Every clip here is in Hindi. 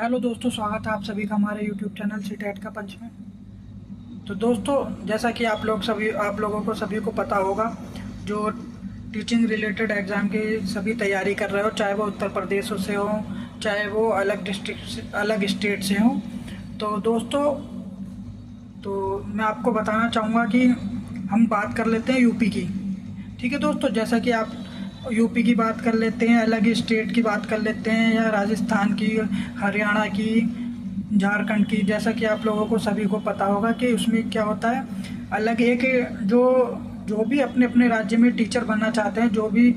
हेलो दोस्तों, स्वागत है आप सभी का हमारे यूट्यूब चैनल सीटेट का पंच में। तो दोस्तों, जैसा कि आप लोगों को सभी को पता होगा, जो टीचिंग रिलेटेड एग्ज़ाम की सभी तैयारी कर रहे हो, चाहे वो उत्तर प्रदेश से हो, चाहे वो अलग डिस्ट्रिक्ट से, अलग स्टेट से हो। तो दोस्तों, तो मैं आपको बताना चाहूँगा कि हम बात कर लेते हैं यूपी की। ठीक है दोस्तों, जैसा कि आप यूपी की बात कर लेते हैं, अलग स्टेट की बात कर लेते हैं, या राजस्थान की, हरियाणा की, झारखंड की। जैसा कि आप लोगों को सभी को पता होगा कि उसमें क्या होता है, अलग एक जो जो भी अपने अपने राज्य में टीचर बनना चाहते हैं, जो भी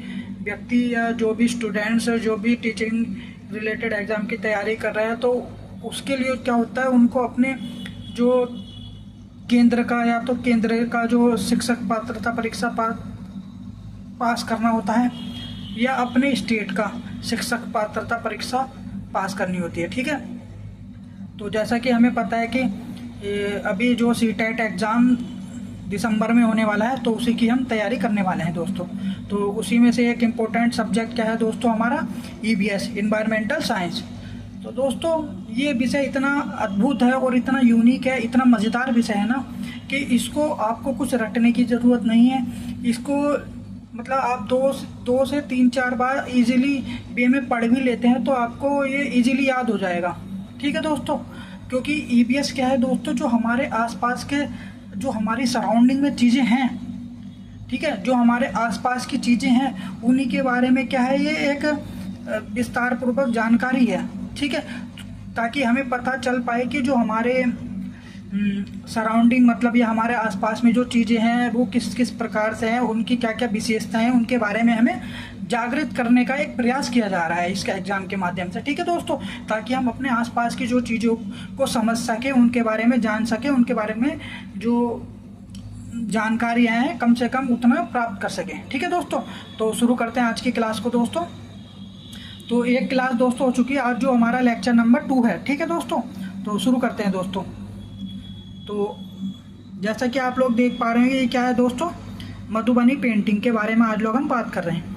व्यक्ति या जो भी स्टूडेंट्स, जो भी टीचिंग रिलेटेड एग्ज़ाम की तैयारी कर रहे हैं, तो उसके लिए क्या होता है, उनको अपने जो केंद्र का, या तो केंद्र का जो शिक्षक पात्रता परीक्षा पास करना होता है, या अपने स्टेट का शिक्षक पात्रता परीक्षा पास करनी होती है। ठीक है, तो जैसा कि हमें पता है कि अभी जो सीटेट एग्ज़ाम दिसंबर में होने वाला है, तो उसी की हम तैयारी करने वाले हैं दोस्तों। तो उसी में से एक इम्पोर्टेंट सब्जेक्ट क्या है दोस्तों, हमारा ईवीएस, इन्वायरमेंटल साइंस। तो दोस्तों, ये विषय इतना अद्भुत है और इतना यूनिक है, इतना मज़ेदार विषय है ना, कि इसको आपको कुछ रटने की ज़रूरत नहीं है। इसको मतलब आप दो से तीन चार बार इजीली वे में पढ़ भी लेते हैं, तो आपको ये इजीली याद हो जाएगा। ठीक है दोस्तों, क्योंकि ईवीएस क्या है दोस्तों, जो हमारे आसपास के, जो हमारी सराउंडिंग में चीज़ें हैं, ठीक है, जो हमारे आसपास की चीज़ें हैं, उन्हीं के बारे में क्या है, ये एक विस्तार पूर्वक जानकारी है। ठीक है, ताकि हमें पता चल पाए कि जो हमारे सराउंडिंग, मतलब ये हमारे आसपास में जो चीज़ें हैं वो किस किस प्रकार से हैं, उनकी क्या क्या विशेषताएं हैं, उनके बारे में हमें जागृत करने का एक प्रयास किया जा रहा है इसके एग्ज़ाम के माध्यम से। ठीक है दोस्तों, ताकि हम अपने आसपास की जो चीज़ों को समझ सकें, उनके बारे में जान सकें, उनके बारे में जो जानकारियाँ हैं कम से कम उतना प्राप्त कर सकें। ठीक है दोस्तों, तो शुरू करते हैं आज की क्लास को दोस्तों। तो एक क्लास दोस्तों हो चुकी है, आज जो हमारा लेक्चर नंबर 2 है। ठीक है दोस्तों, तो शुरू करते हैं दोस्तों। तो जैसा कि आप लोग देख पा रहे हैं, ये क्या है दोस्तों, मधुबनी पेंटिंग के बारे में आज लोग हम बात कर रहे हैं।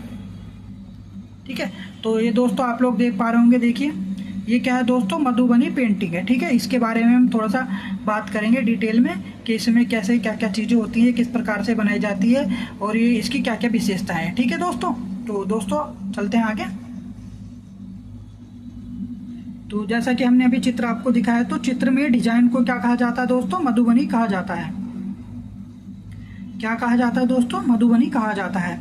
ठीक है, तो ये दोस्तों आप लोग देख पा रहे होंगे, देखिए ये क्या है दोस्तों, मधुबनी पेंटिंग है। ठीक है, इसके बारे में हम थोड़ा सा बात करेंगे डिटेल में कि इसमें कैसे क्या क्या चीज़ें होती हैं, किस प्रकार से बनाई जाती है, और ये इसकी क्या क्या विशेषताएं हैं। ठीक है दोस्तों, तो दोस्तों चलते हैं आगे। तो जैसा कि हमने अभी चित्र आपको दिखाया, तो चित्र में डिजाइन को क्या कहा जाता है दोस्तों, मधुबनी कहा जाता है। क्या कहा जाता है दोस्तों, मधुबनी कहा जाता है।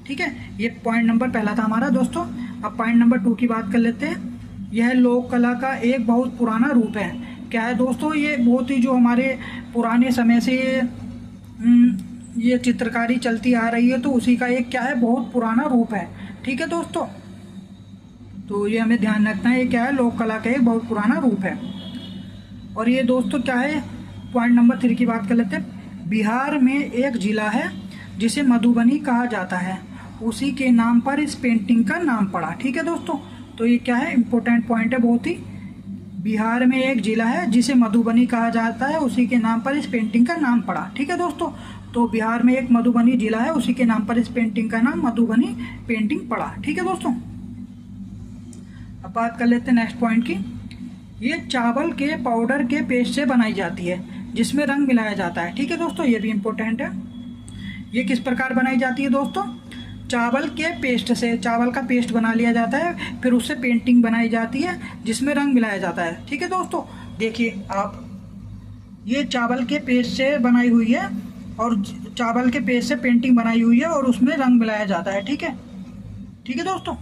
ठीक है, ये पॉइंट नंबर पहला था हमारा दोस्तों। अब पॉइंट नंबर 2 की बात कर लेते हैं। यह लोक कला का एक बहुत पुराना रूप है। क्या है दोस्तों, ये बहुत ही जो हमारे पुराने समय से ये चित्रकारी चलती आ रही है, तो उसी का एक क्या है, बहुत पुराना रूप है। ठीक है दोस्तों, तो ये हमें ध्यान रखना है, ये क्या है, लोक कला का एक बहुत पुराना रूप है। और ये दोस्तों क्या है, पॉइंट नंबर 3 की बात कर लेते हैं। बिहार में एक जिला है जिसे मधुबनी कहा जाता है, उसी के नाम पर इस पेंटिंग का नाम पड़ा। ठीक है दोस्तों, तो ये क्या है, इंपॉर्टेंट पॉइंट है बहुत ही। बिहार में एक जिला है जिसे मधुबनी कहा जाता है, उसी के नाम पर इस पेंटिंग का नाम पड़ा। ठीक है दोस्तों, तो बिहार में एक मधुबनी जिला है, उसी के नाम पर इस पेंटिंग का नाम मधुबनी पेंटिंग पड़ा। ठीक है दोस्तों, अब बात कर लेते हैं नेक्स्ट पॉइंट की। ये चावल के पाउडर के पेस्ट से बनाई जाती है, जिसमें रंग मिलाया जाता है। ठीक है दोस्तों, ये भी इम्पोर्टेंट है। ये किस प्रकार बनाई जाती है दोस्तों, चावल के पेस्ट से, चावल का पेस्ट बना लिया जाता है, फिर उससे पेंटिंग बनाई जाती है जिसमें रंग मिलाया जाता है। ठीक है दोस्तों, देखिए आप, ये चावल के पेस्ट से बनाई हुई है, और चावल के पेस्ट से पेंटिंग बनाई हुई है, और उसमें रंग मिलाया जाता है। ठीक है, ठीक है दोस्तों।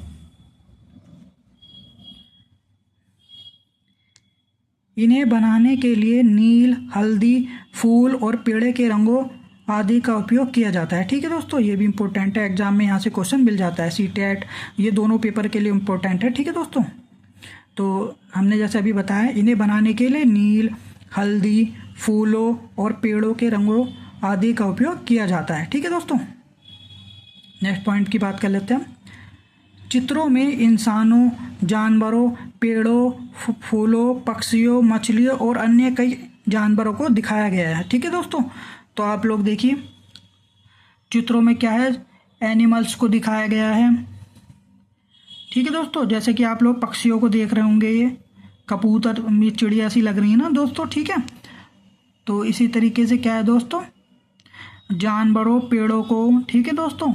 इन्हें बनाने के लिए नील, हल्दी, फूल और पेड़े के रंगों आदि का उपयोग किया जाता है। ठीक है दोस्तों, ये भी इम्पोर्टेंट है, एग्जाम में यहाँ से क्वेश्चन मिल जाता है। सीटेट, ये दोनों पेपर के लिए इम्पोर्टेंट है। ठीक है दोस्तों, तो हमने जैसे अभी बताया, इन्हें बनाने के लिए नील, हल्दी, फूलों और पेड़ों के रंगों आदि का उपयोग किया जाता है। ठीक है दोस्तों, नेक्स्ट पॉइंट की बात कर लेते हैं। चित्रों में इंसानों, जानवरों, पेड़ों, फूलों, पक्षियों, मछलियों और अन्य कई जानवरों को दिखाया गया है। ठीक है दोस्तों, तो आप लोग देखिए, चित्रों में क्या है, एनिमल्स को दिखाया गया है। ठीक है दोस्तों, जैसे कि आप लोग पक्षियों को देख रहे होंगे, ये कबूतर में चिड़िया सी लग रही है ना दोस्तों, ठीक है। तो इसी तरीके से क्या है दोस्तों, जानवरों, पेड़ों को, ठीक है दोस्तों,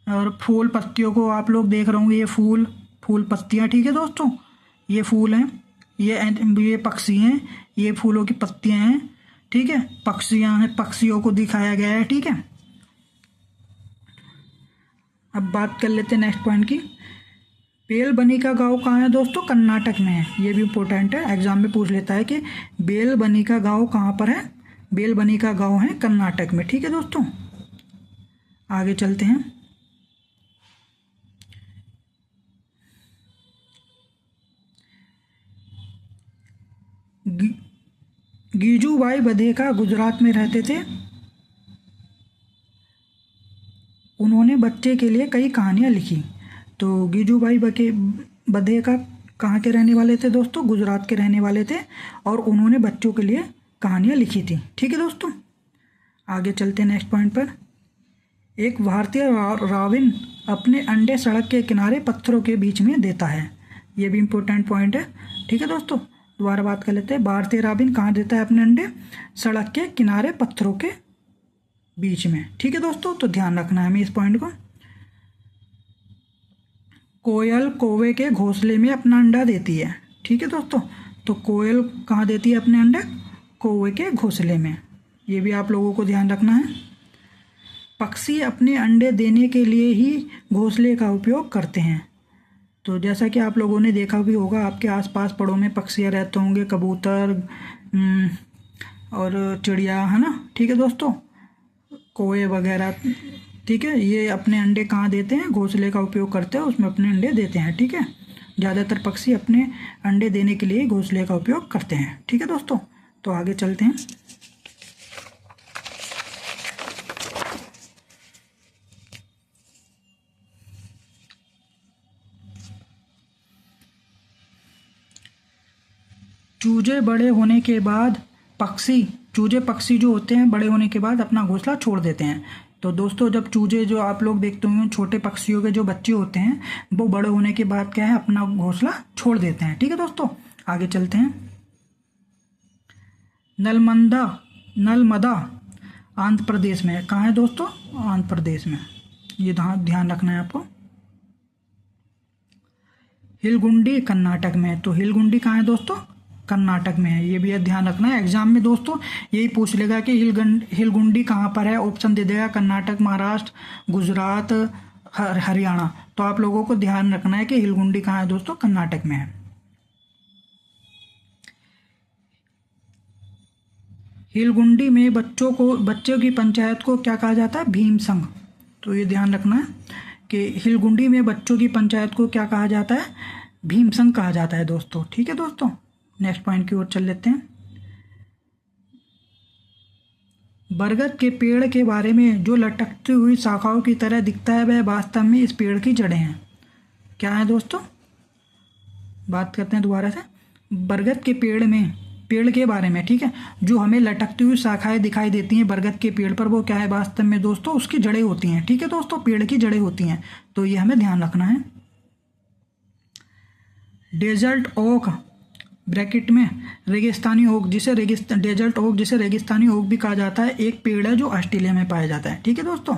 और फूल पत्तियों को आप लोग देख रहे होंगे, ये फूल पत्तियाँ, ठीक है दोस्तों, ये फूल हैं, ये पक्षी हैं, ये फूलों की पत्तियाँ हैं, ठीक है, पक्षियाँ हैं, पक्षियों को दिखाया गया है, ठीक है। अब बात कर लेते हैं नेक्स्ट पॉइंट की। बेलबनी का गांव कहाँ है दोस्तों, कर्नाटक में है। ये भी इम्पोर्टेंट है, एग्जाम में पूछ लेता है कि बेलबनी का गांव कहाँ पर है। बेलबनी का गांव है कर्नाटक में, ठीक है दोस्तों। आगे चलते हैं। गीजूभाई बधेका गुजरात में रहते थे। उन्होंने बच्चे के लिए कई कहानियाँ लिखी। तो गीजूभाई बधेका कहाँ के रहने वाले थे दोस्तों, गुजरात के रहने वाले थे, और उन्होंने बच्चों के लिए कहानियाँ लिखी थी, ठीक है दोस्तों। आगे चलते हैं नेक्स्ट पॉइंट पर। एक भारतीय राविन अपने अंडे सड़क के किनारे पत्थरों के बीच में देता है। ये भी इम्पोर्टेंट पॉइंट है, ठीक है दोस्तों। दोबारा बात कर लेते हैं। भारतीय राविन कहाँ देता है अपने अंडे, सड़क के किनारे पत्थरों के बीच में, ठीक है दोस्तों। तो ध्यान रखना है हमें इस पॉइंट को। कोयल कौवे के घोंसले में अपना अंडा देती है, ठीक है दोस्तों। तो कोयल कहाँ देती है अपने अंडे, कौवे के घोंसले में। ये भी आप लोगों को ध्यान रखना है। पक्षी अपने अंडे देने के लिए ही घोंसले का उपयोग करते हैं। तो जैसा कि आप लोगों ने देखा भी होगा, आपके आसपास पड़ों में पक्षियाँ रहते होंगे, कबूतर और चिड़िया, है ना, ठीक है दोस्तों, कौवे वगैरह, ठीक है। ये अपने अंडे कहाँ देते हैं, घोंसले का उपयोग करते हैं, उसमें अपने अंडे देते हैं, ठीक है। ज़्यादातर पक्षी अपने अंडे देने के लिए घोंसले का उपयोग करते हैं, ठीक है दोस्तों। तो आगे चलते हैं। चूजे बड़े होने के बाद चूजे पक्षी जो होते हैं बड़े होने के बाद अपना घोंसला छोड़ देते हैं। तो दोस्तों, जब चूजे, जो आप लोग देखते होंगे छोटे पक्षियों के जो बच्चे होते हैं, वो बड़े होने के बाद क्या है, अपना घोंसला छोड़ देते हैं, ठीक है दोस्तों। आगे चलते हैं। नलमदा आंध्र प्रदेश में है। कहाँ है दोस्तों, आंध्र प्रदेश में। ये ध्यान रखना है आपको। हिलगुंडी कर्नाटक में है। तो हिलगुंडी कहाँ है दोस्तों, कर्नाटक में है। ये भी ध्यान रखना है, एग्जाम में दोस्तों यही पूछ लेगा कि हिलगुंडी कहाँ पर है, ऑप्शन दे देगा कर्नाटक, महाराष्ट्र, गुजरात, हरियाणा। तो आप लोगों को ध्यान रखना है कि हिलगुंडी कहाँ है दोस्तों, कर्नाटक में है। हिलगुंडी में बच्चों की पंचायत को क्या कहा जाता है, भीम संघ। तो ये ध्यान रखना है कि हिलगुंडी में बच्चों की पंचायत को क्या कहा जाता है, भीम संघ कहा जाता है दोस्तों, ठीक है दोस्तों। नेक्स्ट पॉइंट की ओर चल लेते हैं। बरगद के पेड़ के बारे में जो लटकती हुई शाखाओं की तरह दिखता है, वह वास्तव में इस पेड़ की जड़ें हैं। क्या है दोस्तों, बात करते हैं दोबारा से। बरगद के पेड़ के बारे में, ठीक है, जो हमें लटकती हुई शाखाएं दिखाई देती हैं बरगद के पेड़ पर, वो क्या है वास्तव में दोस्तों, उसकी जड़ें होती हैं, ठीक है दोस्तों, पेड़ की जड़ें होती हैं। तो ये हमें ध्यान रखना है। डेजर्ट ओक ब्रैकेट में रेगिस्तानी ओक, डेजर्ट ओक जिसे रेगिस्तानी ओक भी कहा जाता है, एक पेड़ है जो ऑस्ट्रेलिया में पाया जाता है, ठीक है दोस्तों।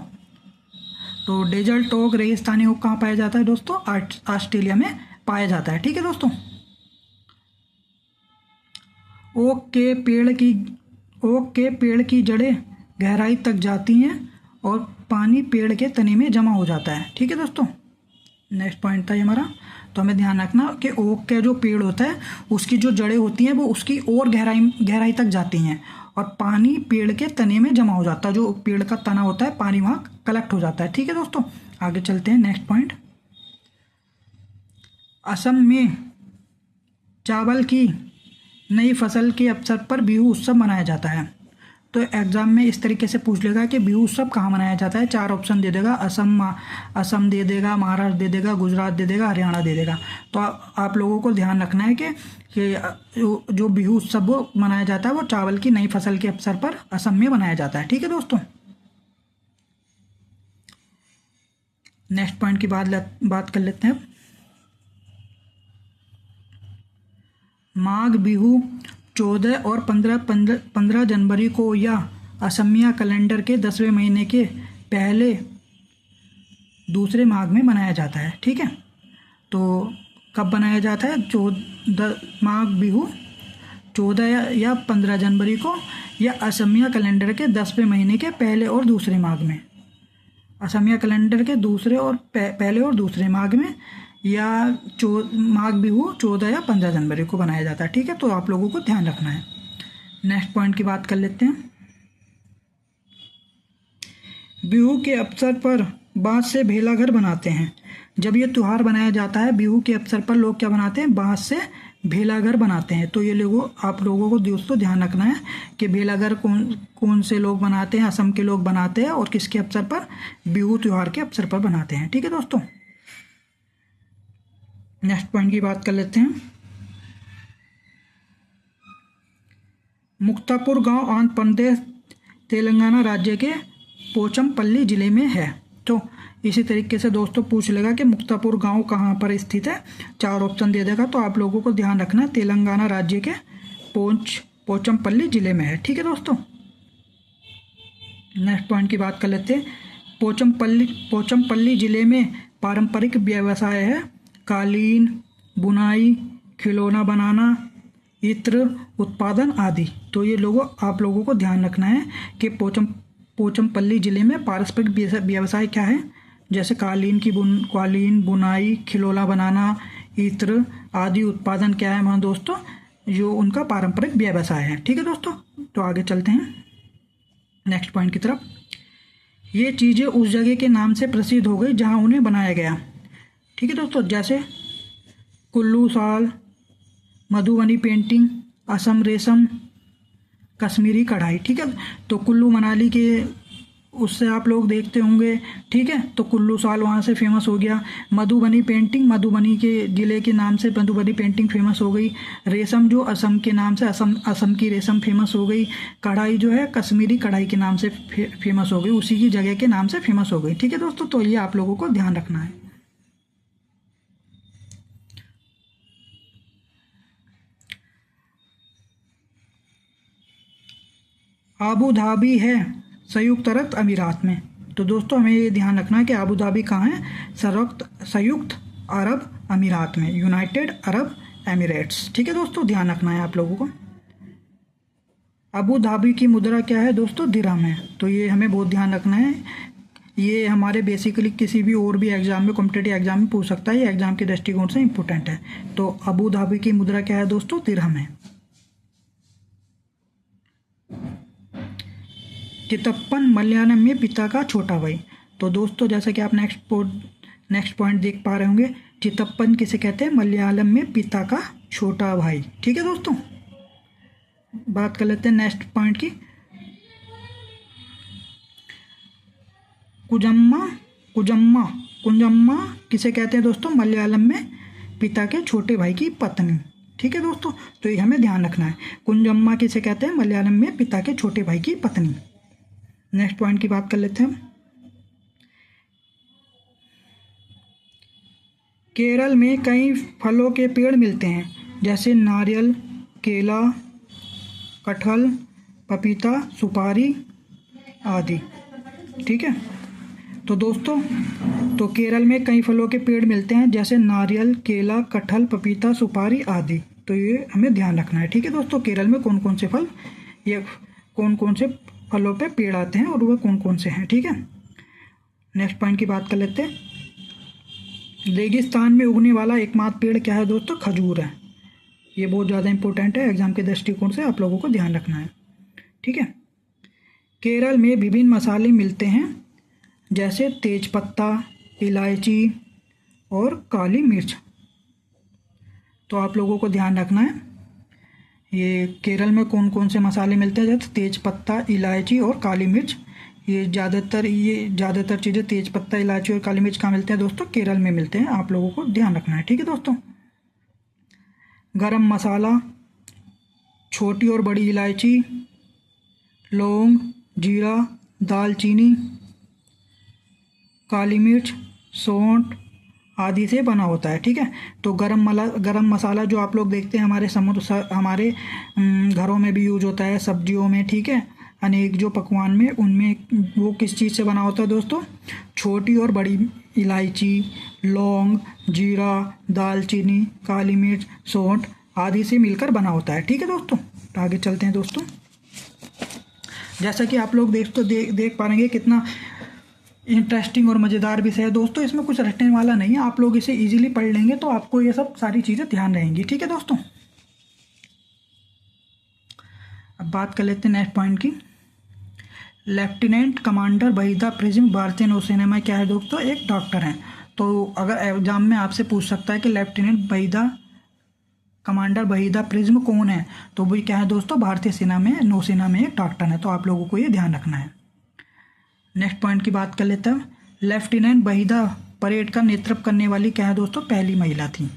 तो डेजर्ट ओक, रेगिस्तानी ओक कहाँ पाया जाता है दोस्तों, ऑस्ट्रेलिया में पाया जाता है, ठीक है दोस्तों। ओक के पेड़ की जड़ें गहराई तक जाती हैं और पानी पेड़ के तने में जमा हो जाता है, ठीक है दोस्तों। नेक्स्ट पॉइंट था ये हमारा। तो हमें ध्यान रखना कि ओक का जो पेड़ होता है उसकी जो जड़ें होती हैं वो उसकी और गहराई तक जाती हैं और पानी पेड़ के तने में जमा हो जाता है। जो पेड़ का तना होता है, पानी वहाँ कलेक्ट हो जाता है, ठीक है दोस्तों। आगे चलते हैं। नेक्स्ट पॉइंट, असम में चावल की नई फसल के अवसर पर बिहू उत्सव मनाया जाता है। तो एग्जाम में इस तरीके से पूछ लेगा कि बिहू उत्सव कहाँ मनाया जाता है। 4 ऑप्शन दे देगा, असम दे देगा, महाराष्ट्र दे देगा, गुजरात दे देगा, हरियाणा दे देगा। तो आप लोगों को ध्यान रखना है कि जो बिहू उत्सव वो मनाया जाता है वो चावल की नई फसल के अवसर पर असम में मनाया जाता है, ठीक है दोस्तों। नेक्स्ट पॉइंट की बात कर लेते हैं। माघ बिहू 14 और 15 जनवरी को या असमिया कैलेंडर के 10वें महीने के पहले दूसरे माघ में मनाया जाता है। ठीक है, तो कब बनाया जाता है? 14 माघ बिहू 14 या 15 जनवरी को या असमिया कैलेंडर के 10वें महीने के पहले और दूसरे माघ में। असमिया कैलेंडर के दूसरे और पहले और दूसरे माघ में या माघ बिहू 14 या 15 जनवरी को बनाया जाता है। ठीक है, तो आप लोगों को ध्यान रखना है। नेक्स्ट पॉइंट की बात कर लेते हैं। बिहू के अवसर पर बांस से भेला घर बनाते हैं। जब ये त्यौहार बनाया जाता है बिहू के अवसर पर लोग क्या बनाते हैं? बांस से भेला घर बनाते हैं। तो ये आप लोगों को दोस्तों ध्यान रखना है कि भेला घर कौन से लोग बनाते हैं। असम के लोग बनाते हैं और किसके अवसर पर? बिहू त्यौहार के अवसर पर बनाते हैं। ठीक है दोस्तों, नेक्स्ट पॉइंट की बात कर लेते हैं। मुक्तापुर गांव आंध्र प्रदेश तेलंगाना राज्य के पोचमपल्ली जिले में है। तो इसी तरीके से दोस्तों पूछ लेगा कि मुक्तापुर गांव कहाँ पर स्थित है। 4 ऑप्शन दे देगा, तो आप लोगों को ध्यान रखना है तेलंगाना राज्य के पोचमपल्ली जिले में है। ठीक है दोस्तों, नेक्स्ट पॉइंट की बात कर लेते हैं। पोचमपल्ली जिले में पारंपरिक व्यवसाय है कालीन बुनाई, खिलौना बनाना, इत्र उत्पादन आदि। तो ये आप लोगों को ध्यान रखना है कि पोचमपल्ली जिले में पारंपरिक व्यवसाय क्या है? जैसे कालीन बुनाई, खिलौना बनाना, इत्र आदि उत्पादन क्या है वहाँ दोस्तों, जो उनका पारंपरिक व्यवसाय है। ठीक है दोस्तों, तो आगे चलते हैं नेक्स्ट पॉइंट की तरफ। ये चीज़ें उस जगह के नाम से प्रसिद्ध हो गई जहाँ उन्हें बनाया गया। ठीक है दोस्तों, जैसे कुल्लू शाल, मधुबनी पेंटिंग, असम रेशम, कश्मीरी कढ़ाई। ठीक है, तो कुल्लू मनाली के उससे आप लोग देखते होंगे। ठीक है, तो कुल्लू शाल वहाँ से फेमस हो गया। मधुबनी पेंटिंग मधुबनी के ज़िले के नाम से मधुबनी पेंटिंग फेमस हो गई। रेशम जो असम के नाम से असम की रेशम फेमस हो गई। कढ़ाई जो है कश्मीरी कढ़ाई के नाम से फेमस हो गई, उसी की जगह के नाम से फेमस हो गई। ठीक है दोस्तों, तो ये आप लोगों को ध्यान रखना है। आबू धाबी है संयुक्त अरब अमीरात में। तो दोस्तों हमें ये ध्यान रखना है कि आबू धाबी कहाँ है? संयुक्त अरब अमीरात में, यूनाइटेड अरब एमिरेट्स। ठीक है दोस्तों, ध्यान रखना है आप लोगों को। आबू धाबी की मुद्रा क्या है दोस्तों? दिरहम है। तो ये हमें बहुत ध्यान रखना है। ये हमारे बेसिकली किसी भी और भी एग्जाम में, कॉम्पिटिटिव एग्जाम में पूछ सकता है। ये एग्जाम के दृष्टिकोण से इंपॉर्टेंट है। तो आबू धाबी की मुद्रा क्या है दोस्तों? दिरहम है। चितप्पन मलयालम में पिता का छोटा भाई। तो दोस्तों जैसा कि आप नेक्स्ट पॉइंट देख पा रहे होंगे, चितप्पन किसे कहते हैं? मलयालम में पिता का छोटा भाई। ठीक है दोस्तों, बात कर लेते हैं नेक्स्ट पॉइंट की। कुंजम्मा किसे कहते हैं दोस्तों? मलयालम में पिता के छोटे भाई की पत्नी। ठीक है दोस्तों, तो ये हमें ध्यान रखना है। कुंजम्मा किसे कहते हैं? मलयालम में पिता के छोटे भाई की पत्नी। नेक्स्ट पॉइंट की बात कर लेते हैं। केरल में कई फलों के पेड़ मिलते हैं, जैसे नारियल, केला, कटहल, पपीता, सुपारी आदि। ठीक है, तो दोस्तों तो केरल में कई फलों के पेड़ मिलते हैं, जैसे नारियल, केला, कटहल, पपीता, सुपारी आदि। तो ये हमें ध्यान रखना है। ठीक है दोस्तों, केरल में कौन कौन से फल, ये कौन कौन से फलों पे पेड़ आते हैं और वह कौन कौन से हैं। ठीक है, नेक्स्ट पॉइंट की बात कर लेते हैं। रेगिस्तान में उगने वाला एकमात्र पेड़ क्या है दोस्तों? खजूर है। ये बहुत ज़्यादा इंपॉर्टेंट है, एग्जाम के दृष्टिकोण से आप लोगों को ध्यान रखना है। ठीक है, केरल में विभिन्न मसाले मिलते हैं, जैसे तेजपत्ता, इलायची और काली मिर्च। तो आप लोगों को ध्यान रखना है, ये केरल में कौन कौन से मसाले मिलते हैं, जैसे तेजपत्ता, इलायची और काली मिर्च। ये ज़्यादातर चीज़ें तेजपत्ता, इलायची और काली मिर्च कहाँ मिलते हैं दोस्तों? केरल में मिलते हैं। आप लोगों को ध्यान रखना है। ठीक है दोस्तों, गरम मसाला, छोटी और बड़ी इलायची, लौंग, जीरा, दालचीनी, काली मिर्च, सौंठ आदि से बना होता है। ठीक है, तो गरम मसाला जो आप लोग देखते हैं हमारे घरों में भी यूज होता है, सब्जियों में। ठीक है, अनेक जो पकवान में, उनमें वो किस चीज़ से बना होता है दोस्तों? छोटी और बड़ी इलायची, लौंग, जीरा, दालचीनी, काली मिर्च, सौंठ आदि से मिलकर बना होता है। ठीक है दोस्तों, तो आगे चलते हैं दोस्तों। जैसा कि आप लोग देख पाएंगे कितना इंटरेस्टिंग और मज़ेदार विषय है दोस्तों। इसमें कुछ रटने वाला नहीं है, आप लोग इसे इजीली पढ़ लेंगे तो आपको ये सब सारी चीज़ें ध्यान रहेंगी। ठीक है दोस्तों, अब बात कर लेते हैं नेक्स्ट पॉइंट की। लेफ्टिनेंट कमांडर वहीदा प्रिज्म भारतीय नौसेना में क्या है दोस्तों? एक डॉक्टर हैं। तो अगर एग्जाम में आपसे पूछ सकता है कि लेफ्टिनेंट कमांडर वहीदा प्रिज्म कौन है, तो वही क्या है दोस्तों? भारतीय सेना में, नौसेना में एक डॉक्टर है। तो आप लोगों को ये ध्यान रखना है। नेक्स्ट पॉइंट की बात कर लेते हैं। लेफ्टिनेंट वहीदा परेड का नेतृत्व करने वाली क्या है दोस्तों? पहली महिला थी,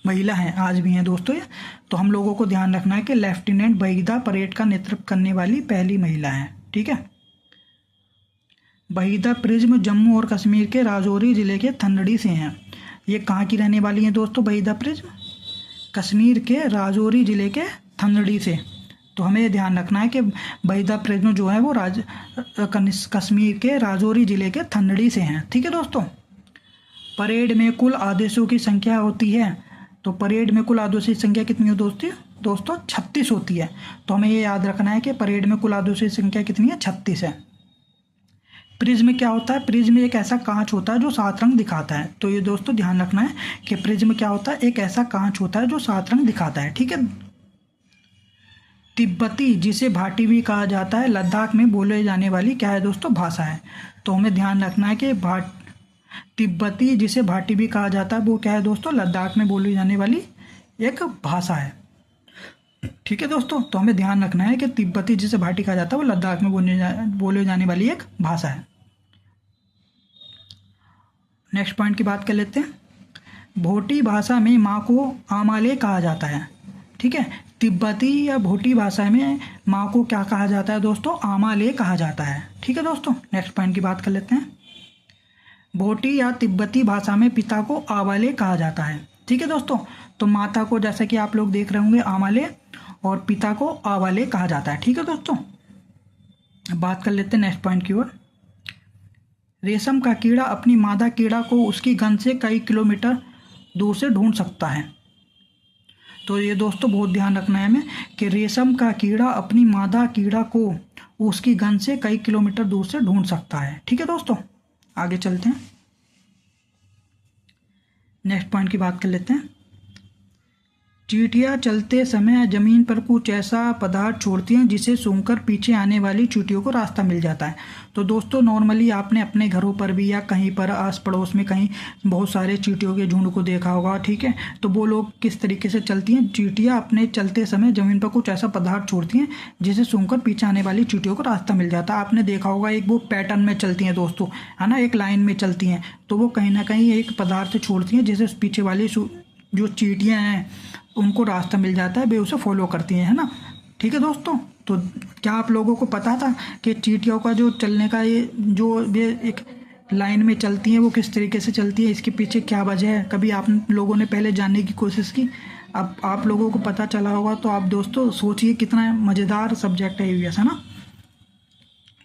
महिला है, आज भी हैं दोस्तों ये। तो हम लोगों को ध्यान रखना है कि लेफ्टिनेंट वहीदा परेड का नेतृत्व करने वाली पहली महिला है। ठीक है, वहीदा प्रिज्म जम्मू और कश्मीर के राजौरी जिले के थंदड़ी से हैं। ये कहाँ की रहने वाली हैं दोस्तों? वहीदा प्रिज्म कश्मीर के राजौरी जिले के थंदड़ी से। तो हमें ये ध्यान रखना है कि वहीदा प्रिज्म जो है वो कश्मीर के राजौरी जिले के थंदड़ी से हैं। ठीक है दोस्तों, परेड में कुल आदेशों की संख्या होती है। तो परेड में कुल आदेशों की संख्या कितनी हो दोस्तों? 36 होती है। तो हमें ये याद रखना है कि परेड में कुल आदेशों की संख्या कितनी है? 36 है। प्रिज्म क्या होता है? प्रिज्म एक ऐसा कांच होता है जो 7 रंग दिखाता है। तो ये दोस्तों ध्यान रखना है कि प्रिज्म क्या होता है? एक ऐसा कांच होता है जो 7 रंग दिखाता है। ठीक है, तिब्बती, जिसे भाटी भी कहा जाता है, लद्दाख में बोले जाने वाली क्या है दोस्तों? भाषा है। तो हमें ध्यान रखना है कि तिब्बती, जिसे भाटी भी कहा जाता है, वो क्या है दोस्तों? लद्दाख में बोली जाने वाली एक भाषा है। ठीक है दोस्तों, तो हमें ध्यान रखना है कि तिब्बती, जिसे भाटी कहा जाता है, वो लद्दाख में बोले जाने वाली एक भाषा है। नेक्स्ट पॉइंट की बात कर लेते हैं। भोटी भाषा में माँ को आमाले कहा जाता है। ठीक है, तिब्बती या भोटी भाषा में माँ को क्या कहा जाता है दोस्तों? आमाले कहा जाता है। ठीक है दोस्तों, नेक्स्ट पॉइंट की बात कर लेते हैं। भोटी या तिब्बती भाषा में पिता को आवाले कहा जाता है। ठीक है दोस्तों, तो माता को, जैसा कि आप लोग देख रहे होंगे, आमाले, और पिता को आवाले कहा जाता है। ठीक है दोस्तों, बात कर लेते हैं नेक्स्ट पॉइंट की ओर। रेशम का कीड़ा अपनी मादा कीड़ा को उसकी गंध से कई किलोमीटर दूर से ढूंढ सकता है। तो ये दोस्तों बहुत ध्यान रखना है हमें कि रेशम का कीड़ा अपनी मादा कीड़ा को उसकी गंध से कई किलोमीटर दूर से ढूंढ सकता है। ठीक है दोस्तों, आगे चलते हैं, नेक्स्ट पॉइंट की बात कर लेते हैं। चींटियां चलते समय जमीन पर कुछ ऐसा पदार्थ छोड़ती हैं जिसे सूंघकर पीछे आने वाली चींटियों को रास्ता मिल जाता है। तो दोस्तों नॉर्मली आपने अपने घरों पर भी या कहीं पर आस पड़ोस में कहीं बहुत सारे चींटियों के झुंड को देखा होगा। ठीक है, तो वो लोग किस तरीके से चलती हैं? चींटियां अपने चलते समय जमीन पर कुछ ऐसा पदार्थ छोड़ती हैं जिसे सूंघकर पीछे आने वाली चींटियों को रास्ता मिल जाता है। आपने देखा होगा एक वो पैटर्न में चलती हैं दोस्तों, है ना, एक लाइन में चलती हैं, तो वो कहीं ना कहीं एक पदार्थ छोड़ती हैं जिसे पीछे वाली जो चींटियाँ हैं उनको रास्ता मिल जाता है, वे उसे फॉलो करती हैं, है ना। ठीक है दोस्तों, तो क्या आप लोगों को पता था कि चींटियों का जो चलने का ये एक लाइन में चलती हैं वो किस तरीके से चलती है, इसके पीछे क्या वजह है? कभी आप लोगों ने पहले जानने की कोशिश की? अब आप लोगों को पता चला होगा तो आप दोस्तों सोचिए कितना मज़ेदार सब्जेक्ट है यूएस, है ना।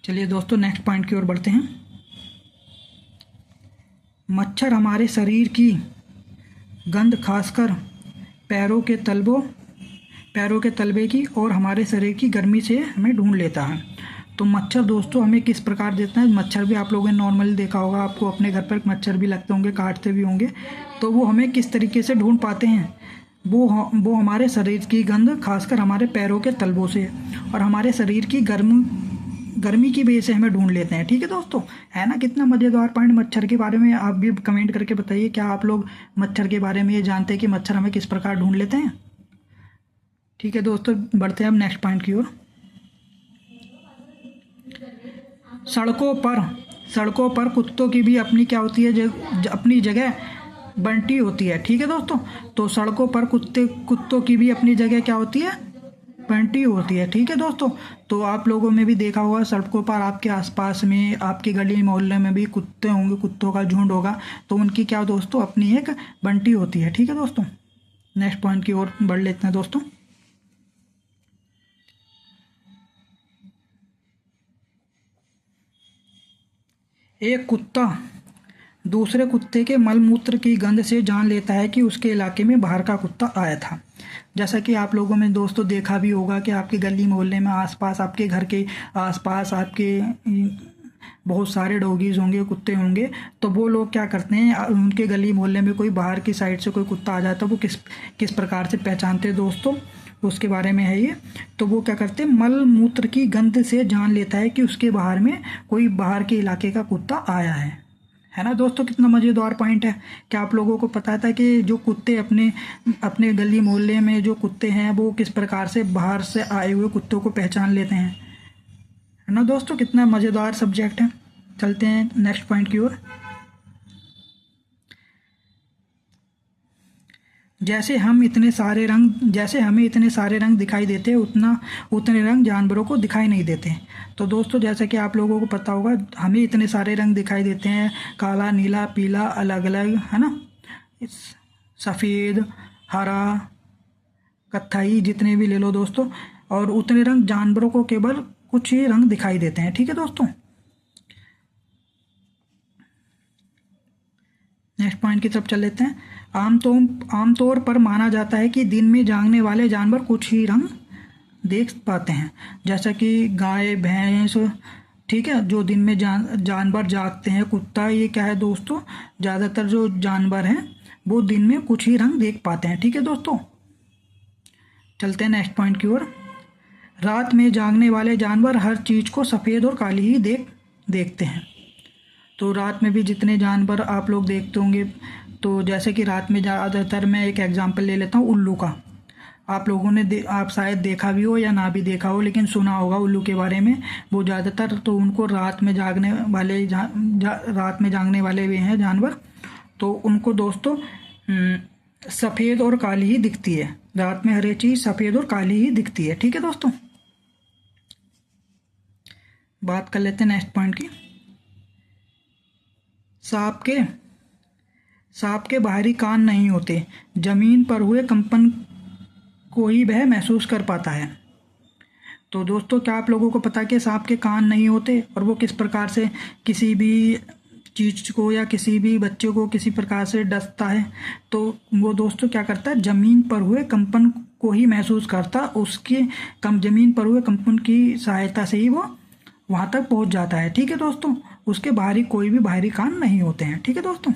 चलिए दोस्तों नेक्स्ट पॉइंट की ओर बढ़ते हैं। मच्छर हमारे शरीर की गंध खासकर पैरों के तलबे की और हमारे शरीर की गर्मी से हमें ढूंढ लेता है। तो मच्छर दोस्तों हमें किस प्रकार देता है? मच्छर भी आप लोगों ने नॉर्मली देखा होगा, आपको अपने घर पर मच्छर भी लगते होंगे, काटते भी होंगे, तो वो हमें किस तरीके से ढूंढ पाते हैं? वो हमारे शरीर की गंध खासकर हमारे पैरों के तलबों से और हमारे शरीर की गर्मी की वजह से हमें ढूंढ लेते हैं। ठीक है दोस्तों, है ना कितना मज़ेदार पॉइंट मच्छर के बारे में। आप भी कमेंट करके बताइए क्या आप लोग मच्छर के बारे में ये जानते हैं कि मच्छर हमें किस प्रकार ढूंढ लेते हैं। ठीक है दोस्तों, बढ़ते हैं अब नेक्स्ट पॉइंट की ओर। सड़कों पर कुत्तों की भी अपनी क्या होती है, अपनी जगह बंटी होती है। ठीक है दोस्तों, तो सड़कों पर कुत्तों की भी अपनी जगह क्या होती है, बंटी होती है। ठीक है दोस्तों, तो आप लोगों में भी देखा होगा सड़कों पर आपके आसपास में, आपकी गली मोहल्ले में भी कुत्ते होंगे, कुत्तों का झुंड होगा, तो उनकी क्या दोस्तों अपनी एक बंटी होती है। ठीक है दोस्तों, नेक्स्ट पॉइंट की ओर बढ़ लेते हैं दोस्तों। एक कुत्ता दूसरे कुत्ते के मलमूत्र की गंध से जान लेता है कि उसके इलाके में बाहर का कुत्ता आया था। जैसा कि आप लोगों ने दोस्तों देखा भी होगा कि आपकी गली मोहल्ले में आसपास, आपके घर के आसपास आपके बहुत सारे डॉगीज़ होंगे, कुत्ते होंगे, तो वो लोग क्या करते हैं, उनके गली मोहल्ले में कोई बाहर की साइड से कोई कुत्ता आ जाता है, वो किस प्रकार से पहचानते हैं दोस्तों, उसके बारे में है ये। तो वो क्या करते हैं, मल मूत्र की गंध से जान लेता है कि उसके बाहर में कोई बाहर के इलाके का कुत्ता आया है ना दोस्तों। कितना मज़ेदार पॉइंट है। क्या आप लोगों को पता था कि जो कुत्ते अपने गली मोहल्ले में जो कुत्ते हैं वो किस प्रकार से बाहर से आए हुए कुत्तों को पहचान लेते हैं, है ना दोस्तों। कितना मज़ेदार सब्जेक्ट है। चलते हैं नेक्स्ट पॉइंट की ओर। जैसे हमें इतने सारे रंग दिखाई देते हैं, उतने रंग जानवरों को दिखाई नहीं देते। तो दोस्तों जैसा कि आप लोगों को पता होगा, हमें इतने सारे रंग दिखाई देते हैं, काला, नीला, पीला, अलग अलग, है ना, सफ़ेद, हरा, कत्थई, जितने भी ले लो दोस्तों, और उतने रंग जानवरों को केवल कुछ ही रंग दिखाई देते हैं। ठीक है दोस्तों, नेक्स्ट पॉइंट की तरफ चल लेते हैं। आमतौर पर माना जाता है कि दिन में जागने वाले जानवर कुछ ही रंग देख पाते हैं, जैसा कि गाय, भैंस, ठीक है, जो दिन में जानवर जागते हैं। कुत्ता, ये क्या है दोस्तों, ज़्यादातर जो जानवर हैं वो दिन में कुछ ही रंग देख पाते हैं। ठीक है दोस्तों, चलते हैं नेक्स्ट पॉइंट की ओर। रात में जागने वाले जानवर हर चीज़ को सफ़ेद और काली ही देखते हैं। तो रात में भी जितने जानवर आप लोग देखते होंगे, तो जैसे कि रात में ज़्यादातर, मैं एक एग्जांपल ले लेता हूँ उल्लू का। आप लोगों ने आप शायद देखा भी हो या ना भी देखा हो, लेकिन सुना होगा उल्लू के बारे में। वो ज़्यादातर तो उनको रात में जागने वाले भी हैं जानवर, तो उनको दोस्तों सफ़ेद और काली ही दिखती है। रात में हर एक चीज़ सफ़ेद और काली ही दिखती है। ठीक है दोस्तों, बात कर लेते हैं नेक्स्ट पॉइंट की। सांप के बाहरी कान नहीं होते, जमीन पर हुए कंपन को ही वह महसूस कर पाता है। तो दोस्तों क्या आप लोगों को पता है कि सांप के कान नहीं होते, और वो किस प्रकार से किसी भी चीज़ को या किसी भी बच्चे को किसी प्रकार से डसता है, तो वो दोस्तों क्या करता है, ज़मीन पर हुए कंपन को ही महसूस करता, उसके ज़मीन पर हुए कंपन की सहायता से ही वो वहाँ तक पहुँच जाता है। ठीक है दोस्तों, उसके कोई भी बाहरी कान नहीं होते हैं। ठीक है दोस्तों,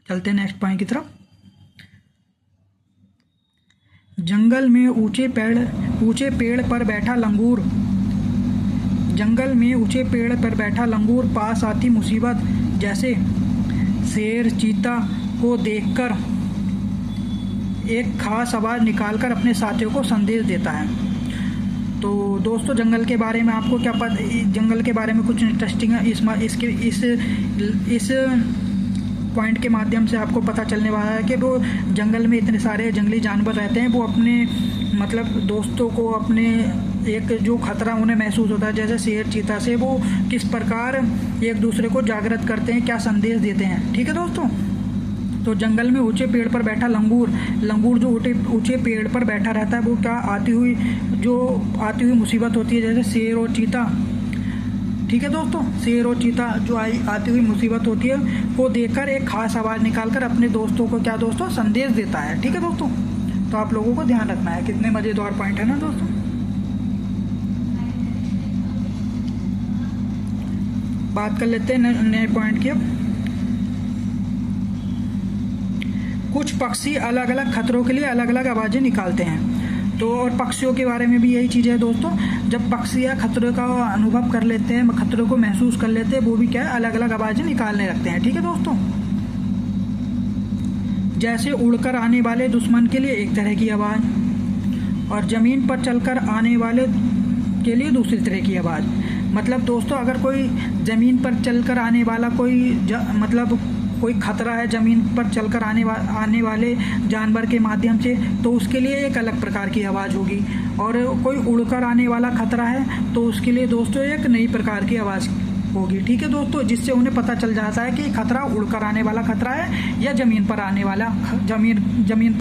चलते हैं नेक्स्ट पॉइंट की तरफ। जंगल में ऊंचे पेड़ पर बैठा लंगूर पास आती मुसीबत, जैसे शेर, चीता को देखकर एक खास आवाज़ निकालकर अपने साथियों को संदेश देता है। तो दोस्तों जंगल के बारे में आपको क्या पता, जंगल के बारे में कुछ इंटरेस्टिंग है इस पॉइंट के माध्यम से आपको पता चलने वाला है कि वो जंगल में इतने सारे जंगली जानवर रहते हैं, वो अपने मतलब दोस्तों को, अपने एक जो खतरा उन्हें महसूस होता है, जैसे शेर, चीता से, वो किस प्रकार एक दूसरे को जागृत करते हैं, क्या संदेश देते हैं। ठीक है दोस्तों, तो जंगल में ऊंचे पेड़ पर बैठा लंगूर जो ऊंचे पेड़ पर बैठा रहता है, वो क्या आती हुई मुसीबत होती है, जैसे शेर और चीता। ठीक है दोस्तों, शेर और चीता जो आती हुई मुसीबत होती है को देखकर एक खास आवाज़ निकालकर अपने दोस्तों को क्या दोस्तों संदेश देता है। ठीक है दोस्तों, तो आप लोगों को ध्यान रखना है। कितने मज़ेदार पॉइंट है ना दोस्तों। बात कर लेते हैं नए पॉइंट की। अब कुछ पक्षी अलग अलग खतरों के लिए अलग अलग आवाज़ें निकालते हैं। तो और पक्षियों के बारे में भी यही चीज़ है दोस्तों, जब पक्षी खतरे का अनुभव कर लेते हैं, खतरों को महसूस कर लेते हैं, वो भी क्या है, अलग अलग आवाज़ें निकालने लगते हैं। ठीक है दोस्तों, जैसे उड़कर आने वाले दुश्मन के लिए एक तरह की आवाज़, और ज़मीन पर चलकर आने वाले के लिए दूसरी तरह की आवाज़। मतलब दोस्तों अगर कोई ज़मीन पर चलकर आने वाला कोई मतलब कोई खतरा है ज़मीन पर चलकर आने वाले जानवर के माध्यम से, तो उसके लिए एक अलग प्रकार की आवाज़ होगी। और कोई उड़कर आने वाला खतरा है तो उसके लिए दोस्तों एक नई प्रकार की आवाज़ होगी। ठीक है दोस्तों, जिससे उन्हें पता चल जाता है कि खतरा उड़कर आने वाला खतरा है या ज़मीन पर आने वाला ज़मीन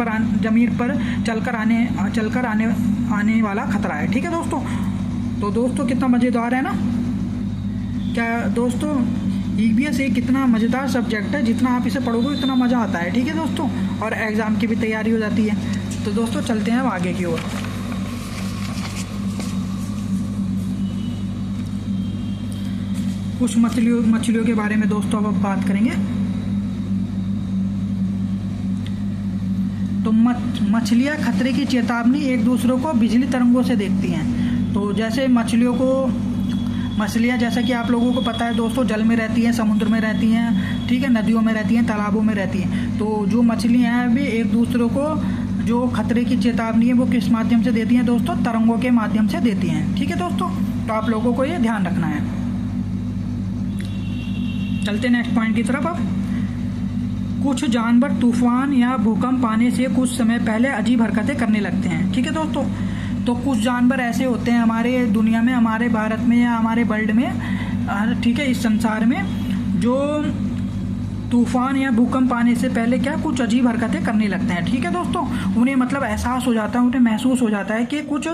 पर चलकर आने वाला खतरा है। ठीक है दोस्तों, तो दोस्तों कितना मज़ेदार है ना। क्या दोस्तों, ईवीएस एक कितना मज़ेदार सब्जेक्ट है, जितना आप इसे पढ़ोगे उतना मज़ा आता है। ठीक है दोस्तों, और एग्ज़ाम की भी तैयारी हो जाती है। तो दोस्तों चलते हैं अब आगे की ओर। कुछ मछलियों के बारे में दोस्तों अब बात करेंगे। तो मछलियाँ खतरे की चेतावनी एक दूसरे को बिजली तरंगों से देखती हैं। तो जैसे मछलियाँ जैसा कि आप लोगों को पता है दोस्तों, जल में रहती हैं, समुद्र में रहती हैं, ठीक है, नदियों में रहती हैं, तालाबों में रहती हैं। तो जो मछलियाँ हैं वे एक दूसरे को जो खतरे की चेतावनी है वो किस माध्यम से देती हैं दोस्तों? तरंगों के माध्यम से देती हैं। ठीक है दोस्तों, तो आप लोगों को ये ध्यान रखना है। चलते नेक्स्ट पॉइंट की तरफ। अब कुछ जानवर तूफान या भूकंप आने से कुछ समय पहले अजीब हरकतें करने लगते हैं। ठीक है दोस्तों, तो कुछ जानवर ऐसे होते हैं हमारे दुनिया में, हमारे भारत में या हमारे वर्ल्ड में, ठीक है, इस संसार में, जो तूफान या भूकंप आने से पहले क्या कुछ अजीब हरकतें करने लगते हैं। ठीक है दोस्तों, उन्हें मतलब एहसास हो जाता है, उन्हें महसूस हो जाता है कि कुछ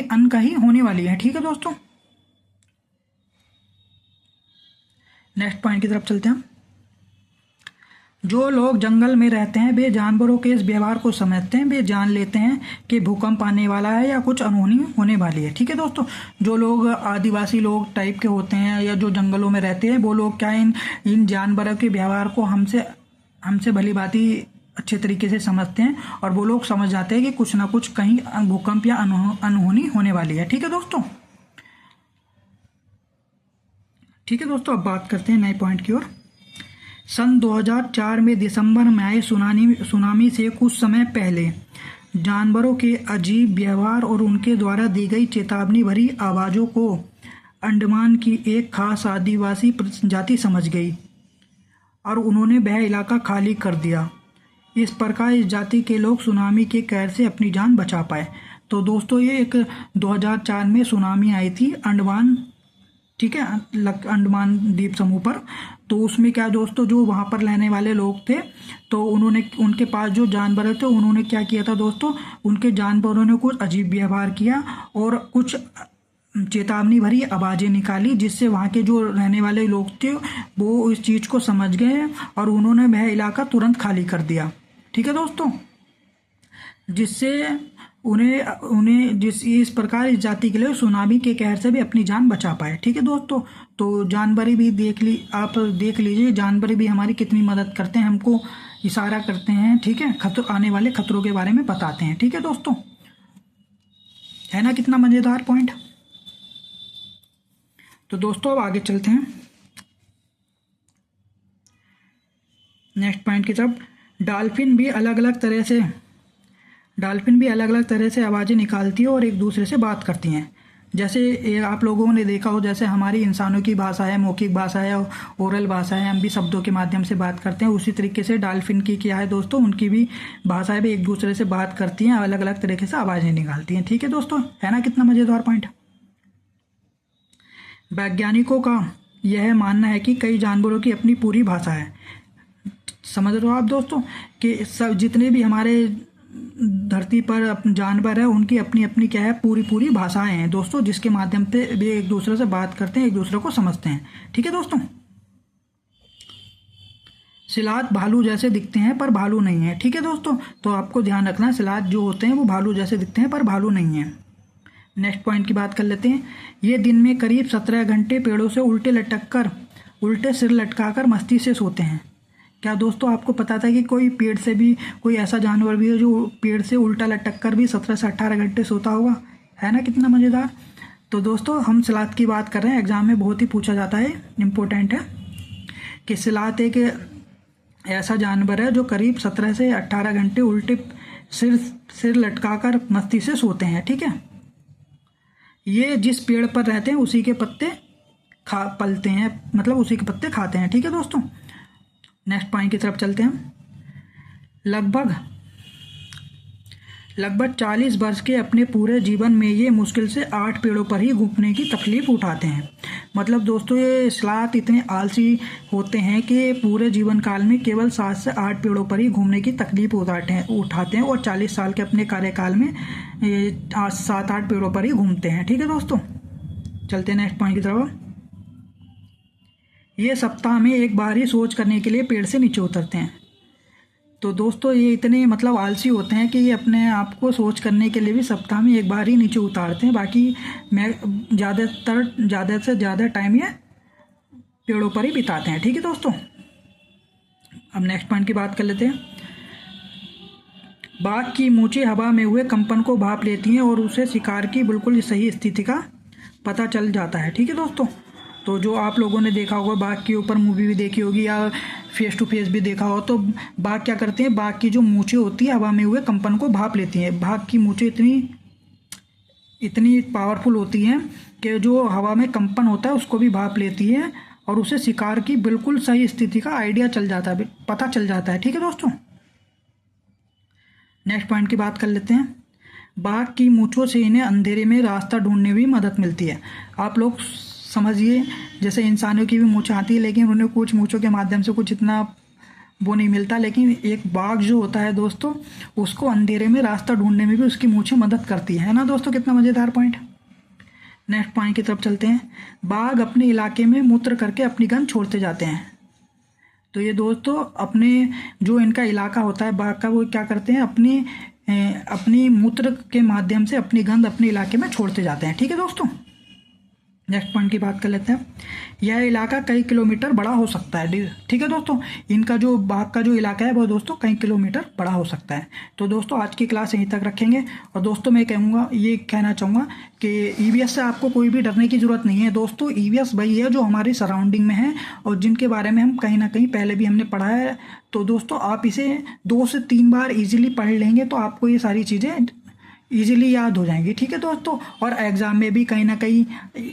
अनकही होने वाली है। ठीक है दोस्तों, नेक्स्ट पॉइंट की तरफ चलते हैं। जो लोग जंगल में रहते हैं वे जानवरों के इस व्यवहार को समझते हैं। वे जान लेते हैं कि भूकंप आने वाला है या कुछ अनहोनी होने वाली है। ठीक है दोस्तों, जो लोग आदिवासी लोग टाइप के होते हैं या जो जंगलों में रहते हैं वो लोग क्या इन जानवरों के व्यवहार को हमसे भली भांति अच्छे तरीके से समझते हैं, और वो लोग समझ जाते हैं कि कुछ ना कुछ कहीं भूकंप या अनहोनी होने वाली है। ठीक है दोस्तों, ठीक है दोस्तों, अब बात करते हैं नए पॉइंट की ओर। सन 2004 में दिसंबर में आए सुनामी से कुछ समय पहले जानवरों के अजीब व्यवहार और उनके द्वारा दी गई चेतावनी भरी आवाज़ों को अंडमान की एक खास आदिवासी जाति समझ गई और उन्होंने वह इलाका खाली कर दिया। इस प्रकार इस जाति के लोग सुनामी के कहर से अपनी जान बचा पाए। तो दोस्तों ये एक 2004 में सुनामी आई थी अंडमान, ठीक है, अंडमान द्वीप समूह पर। तो उसमें क्या दोस्तों, जो वहाँ पर रहने वाले लोग थे तो उनके पास जो जानवर थे उन्होंने क्या किया था दोस्तों, उनके जानवरों ने कुछ अजीब व्यवहार किया और कुछ चेतावनी भरी आवाज़ें निकाली, जिससे वहाँ के जो रहने वाले लोग थे वो इस चीज़ को समझ गए और उन्होंने वह इलाका तुरंत खाली कर दिया। ठीक है दोस्तों, जिससे उन्हें इस प्रकार इस जाति के लिए सुनामी के कहर से भी अपनी जान बचा पाए। ठीक है दोस्तों, तो जानवर भी आप देख लीजिए, जानवर भी हमारी कितनी मदद करते हैं, हमको इशारा करते हैं, ठीक है, आने वाले खतरों के बारे में बताते हैं। ठीक है दोस्तों, है ना कितना मज़ेदार पॉइंट। तो दोस्तों अब आगे चलते हैं नेक्स्ट पॉइंट की तरफ। डॉल्फिन भी अलग अलग तरह से आवाज़ें निकालती है और एक दूसरे से बात करती हैं। जैसे आप लोगों ने देखा हो, जैसे हमारी इंसानों की भाषा है, मौखिक भाषा है, ओरल भाषा है, हम भी शब्दों के माध्यम से बात करते हैं, उसी तरीके से डॉल्फिन की क्या है दोस्तों, उनकी भी भाषाएं भी एक दूसरे से बात करती हैं, अलग अलग तरीके से आवाज़ें निकालती हैं। ठीक है दोस्तों, है ना कितना मज़ेदार पॉइंट। वैज्ञानिकों का यह मानना है कि कई जानवरों की अपनी पूरी भाषा है। समझ रहे हो आप दोस्तों कि सब जितने भी हमारे धरती पर जानवर है उनकी अपनी अपनी क्या है, पूरी भाषाएं हैं दोस्तों, जिसके माध्यम से वे एक दूसरे से बात करते हैं, एक दूसरे को समझते हैं। ठीक है दोस्तों, सिलाद भालू जैसे दिखते हैं पर भालू नहीं है। ठीक है दोस्तों, तो आपको ध्यान रखना, सिलाद जो होते हैं वो भालू जैसे दिखते हैं पर भालू नहीं है। नेक्स्ट पॉइंट की बात कर लेते हैं। ये दिन में करीब 17 घंटे पेड़ों से उल्टे सिर लटकाकर मस्ती से सोते हैं। क्या दोस्तों आपको पता था कि कोई ऐसा जानवर भी है जो पेड़ से उल्टा लटक कर भी 17 से 18 घंटे सोता होगा। है ना कितना मज़ेदार। तो दोस्तों हम सिलाद की बात कर रहे हैं, एग्जाम में बहुत ही पूछा जाता है, इम्पोर्टेंट है कि सिलाद एक ऐसा जानवर है जो करीब 17 से 18 घंटे उल्टे सिर लटकाकर मस्ती से सोते हैं। ठीक है, ये जिस पेड़ पर रहते हैं उसी के पत्ते पलते हैं, मतलब उसी के पत्ते खाते हैं। ठीक है दोस्तों, नेक्स्ट पॉइंट की तरफ चलते हैं। लगभग 40 वर्ष के अपने पूरे जीवन में ये मुश्किल से 8 पेड़ों पर ही घूमने की तकलीफ उठाते हैं। मतलब दोस्तों ये स्लाथ इतने आलसी होते हैं कि पूरे जीवन काल में केवल 7 से 8 पेड़ों पर ही घूमने की तकलीफ उठाते हैं और 40 साल के अपने कार्यकाल में 7-8 पेड़ों पर ही घूमते हैं। ठीक है दोस्तों, चलते हैं नेक्स्ट पॉइंट की तरफ। ये सप्ताह में एक बार ही सोच करने के लिए पेड़ से नीचे उतरते हैं। तो दोस्तों ये इतने मतलब आलसी होते हैं कि ये अपने आप को सोच करने के लिए भी सप्ताह में एक बार ही नीचे उतारते हैं, बाकी मैं ज़्यादा से ज़्यादा टाइम ये पेड़ों पर ही बिताते हैं। ठीक है दोस्तों, अब नेक्स्ट पॉइंट की बात कर लेते हैं। बाघ की मूंछें हवा में हुए कंपन को भाप लेती हैं और उसे शिकार की बिल्कुल सही स्थिति का पता चल जाता है। ठीक है दोस्तों, तो जो आप लोगों ने देखा होगा, बाघ के ऊपर मूवी भी देखी होगी या फेस टू फेस भी देखा हो, तो बाघ क्या करते हैं, बाघ की जो मूंछें होती है हवा में हुए कंपन को भाप लेती हैं। बाघ की मूंछें इतनी पावरफुल होती हैं कि जो हवा में कंपन होता है उसको भी भाप लेती है और उसे शिकार की बिल्कुल सही स्थिति का आइडिया चल जाता है, पता चल जाता है। ठीक है दोस्तों, नेक्स्ट पॉइंट की बात कर लेते हैं। बाघ की मूंछों से इन्हें अंधेरे में रास्ता ढूंढने में भी मदद मिलती है। आप लोग समझिए जैसे इंसानों की भी मूंछ आती है, लेकिन उन्हें कुछ मूंछों के माध्यम से कुछ इतना वो नहीं मिलता, लेकिन एक बाघ जो होता है दोस्तों, उसको अंधेरे में रास्ता ढूंढने में भी उसकी मूंछें मदद करती है ना दोस्तों। कितना मज़ेदार पॉइंट। नेक्स्ट पॉइंट की तरफ चलते हैं। बाघ अपने इलाके में मूत्र करके अपनी गंध छोड़ते जाते हैं। तो ये दोस्तों अपने जो इनका इलाका होता है बाघ का, वो क्या करते हैं, अपनी मूत्र के माध्यम से अपनी गंध अपने इलाके में छोड़ते जाते हैं। ठीक है दोस्तों, नेक्स्ट पॉइंट की बात कर लेते हैं। यह इलाका कई किलोमीटर बड़ा हो सकता है। ठीक है दोस्तों, इनका जो बाघ का जो इलाका है वो दोस्तों कई किलोमीटर बड़ा हो सकता है। तो दोस्तों आज की क्लास यहीं तक रखेंगे और दोस्तों मैं कहना चाहूँगा कि ईवीएस से आपको कोई भी डरने की ज़रूरत नहीं है दोस्तों। ईवीएस वही है जो हमारी सराउंडिंग में है और जिनके बारे में हम कहीं ना कहीं पहले भी हमने पढ़ा है। तो दोस्तों आप इसे 2 से 3 बार ईजिली पढ़ लेंगे तो आपको ये सारी चीज़ें इजीली याद हो जाएंगी। ठीक है दोस्तों, और एग्ज़ाम में भी कहीं ना कहीं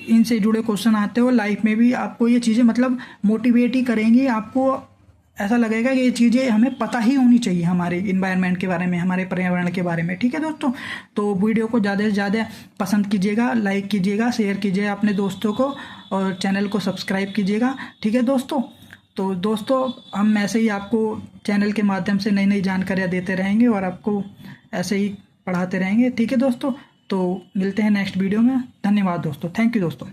इनसे जुड़े क्वेश्चन आते हो, लाइफ में भी आपको ये चीज़ें मतलब मोटिवेट ही करेंगी। आपको ऐसा लगेगा कि ये चीज़ें हमें पता ही होनी चाहिए हमारे इन्वायरमेंट के बारे में, हमारे पर्यावरण के बारे में। ठीक है दोस्तों, तो वीडियो को ज़्यादा से ज़्यादा पसंद कीजिएगा, लाइक कीजिएगा, शेयर कीजिए अपने दोस्तों को और चैनल को सब्सक्राइब कीजिएगा। ठीक है दोस्तों, तो दोस्तों हम ऐसे ही आपको चैनल के माध्यम से नई नई जानकारियाँ देते रहेंगे और आपको ऐसे ही पढ़ाते रहेंगे। ठीक है दोस्तों, तो मिलते हैं नेक्स्ट वीडियो में। धन्यवाद दोस्तों, थैंक यू दोस्तों।